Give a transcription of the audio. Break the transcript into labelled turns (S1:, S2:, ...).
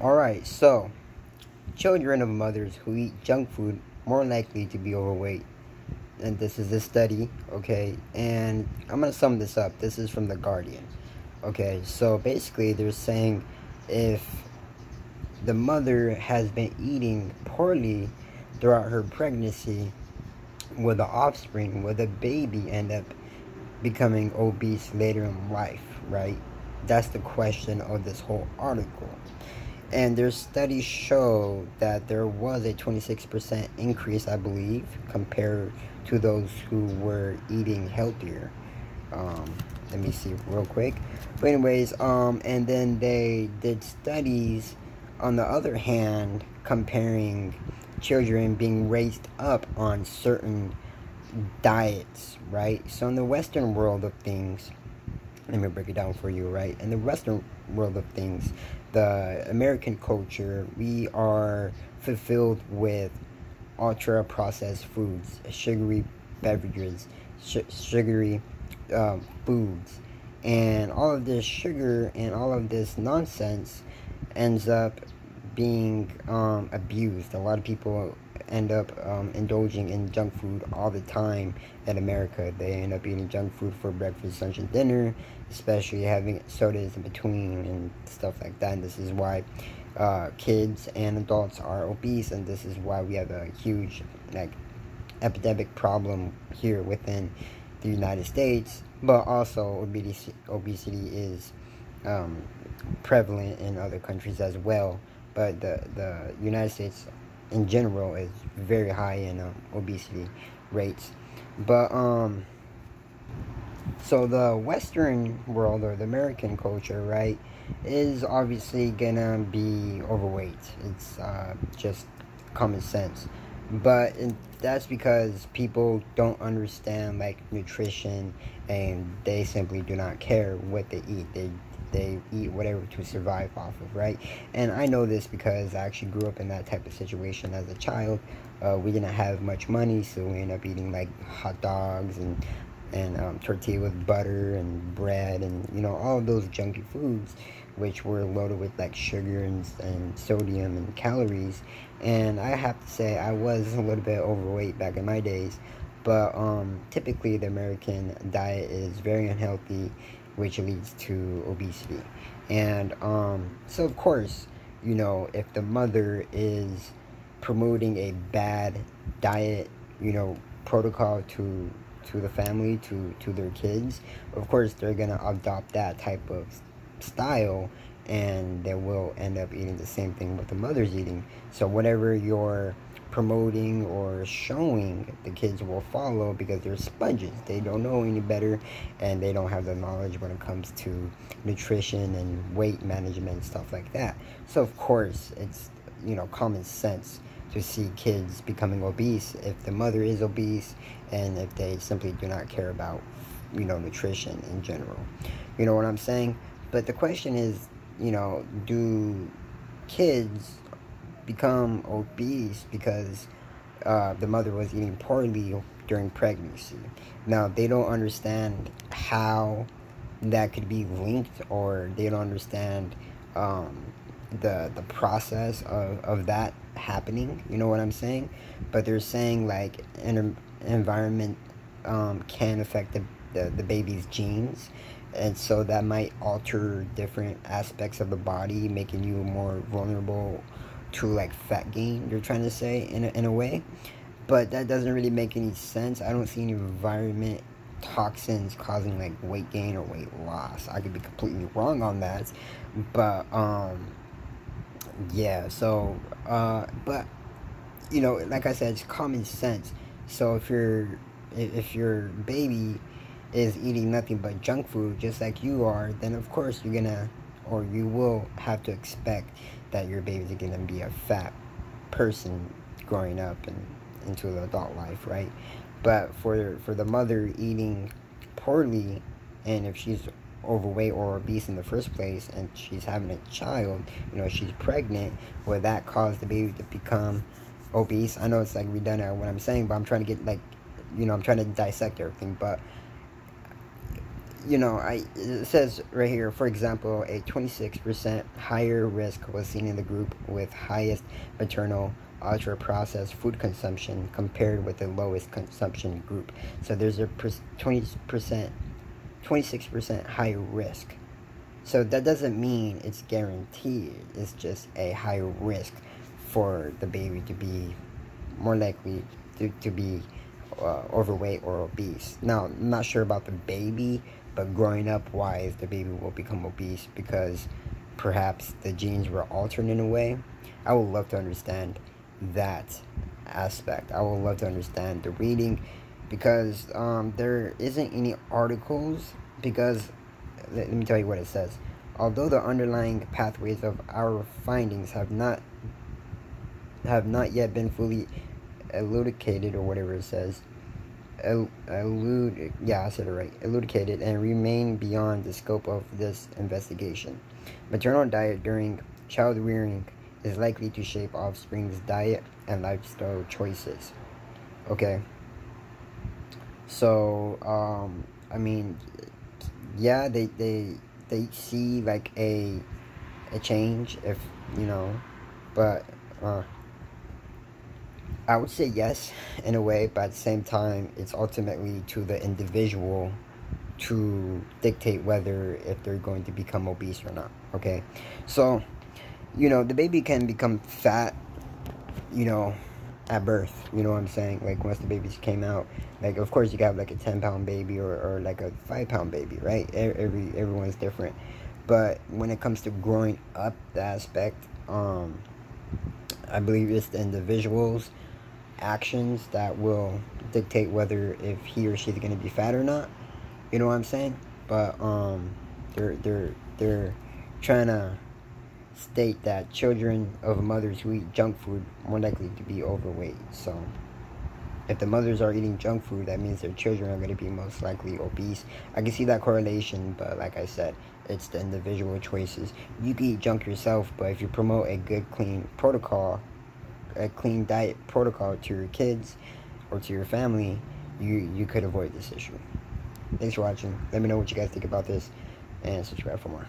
S1: Alright, so children of mothers who eat junk food more likely to be overweight. And this is a study, okay? And I'm going to sum this up. This is from The Guardian. Okay, so basically they're saying if the mother has been eating poorly throughout her pregnancy, will the offspring, will the baby end up becoming obese later in life, right? That's the question of this whole article. And their studies show that there was a 26% increase, I believe, compared to those who were eating healthier. Let me see real quick. But anyways, and then they did studies, on the other hand, comparing children being raised up on certain diets, right? So in the Western world of things, let me break it down for you, right? In the Western world of things, the American culture, we are fulfilled with ultra processed foods, sugary beverages, sugary foods, and all of this sugar and all of this nonsense ends up being abused. A lot of people end up indulging in junk food all the time in America. They end up eating junk food for breakfast, lunch, and dinner, especially having sodas in between and stuff like that. And this is why kids and adults are obese, and this is why we have a huge epidemic problem here within the United States. But also obesity is prevalent in other countries as well. But the United States in general is very high in obesity rates. But so the Western world, or the American culture, right, is obviously gonna be overweight. It's just common sense. But that's because people don't understand nutrition, and they simply do not care what they eat. They eat whatever to survive off of, right? And I know this because I actually grew up in that type of situation as a child. We didn't have much money, so we ended up eating hot dogs and tortilla with butter and bread and all of those junky foods, which were loaded with sugar and sodium and calories. And I have to say I was a little bit overweight back in my days. But typically the American diet is very unhealthy, which leads to obesity. And so of course, if the mother is promoting a bad diet, protocol to the family, to their kids, of course they're gonna adopt that type of style, and they will end up eating the same thing what the mother's eating. So whatever you're promoting or showing, the kids will follow, because they're sponges. They don't know any better, and they don't have the knowledge when it comes to nutrition and weight management and stuff like that. So of course it's common sense to see kids becoming obese if the mother is obese, and if they simply do not care about nutrition in general. You know what I'm saying? But the question is, do kids become obese because the mother was eating poorly during pregnancy? Now, they don't understand how that could be linked, or they don't understand the process of that happening. You know what I'm saying? But they're saying environment can affect the baby's genes, and so that might alter different aspects of the body, making you more vulnerable to fat gain, you're trying to say, in a way. But that doesn't really make any sense. I don't see any environment toxins causing weight gain or weight loss. I could be completely wrong on that, but yeah. So but like I said, it's common sense. So if your baby is eating nothing but junk food just like you are, then of course you will have to expect that your baby's gonna be a fat person growing up and into the adult life, right? But for the mother eating poorly, and if she's overweight or obese in the first place, and she's having a child, she's pregnant, will that cause the baby to become obese? I know it's redundant what I'm saying, but I'm trying to get I'm trying to dissect everything. But you know, it says right here, for example, a 26% higher risk was seen in the group with highest maternal ultra-processed food consumption compared with the lowest consumption group. So there's a 26% higher risk. So that doesn't mean it's guaranteed. It's just a higher risk for the baby to be more likely to be overweight or obese. Now, I'm not sure about the baby, but growing up wise, the baby will become obese because perhaps the genes were altered in a way. I would love to understand that aspect. I would love to understand the reading, because there isn't any articles, because let me tell you what it says. Although the underlying pathways of our findings have not yet been fully elucidated, or whatever it says, I said it right, elucidated, and remain beyond the scope of this investigation. Maternal diet during child rearing is likely to shape offspring's diet and lifestyle choices. Okay. So, I mean, yeah, they see like a change, if you know, but I would say yes in a way, but at the same time it's ultimately to the individual to dictate whether if they're going to become obese or not. Okay, so you know, the baby can become fat, you know, at birth, you know what I'm saying? Like once the babies came out, like of course you got like a 10-pound baby or like a 5-pound baby, right? Everyone's different, but when it comes to growing up, the aspect, I believe it's the individual's actions that will dictate whether if he or she's going to be fat or not, you know what I'm saying? But they're trying to state that children of mothers who eat junk food are more likely to be overweight. So if the mothers are eating junk food, that means their children are going to be most likely obese. I can see that correlation, but like I said, it's the individual choices. You can eat junk yourself, but if you promote a good, clean protocol, a clean diet protocol to your kids or to your family, you could avoid this issue. Thanks for watching. Let me know what you guys think about this, and subscribe for more.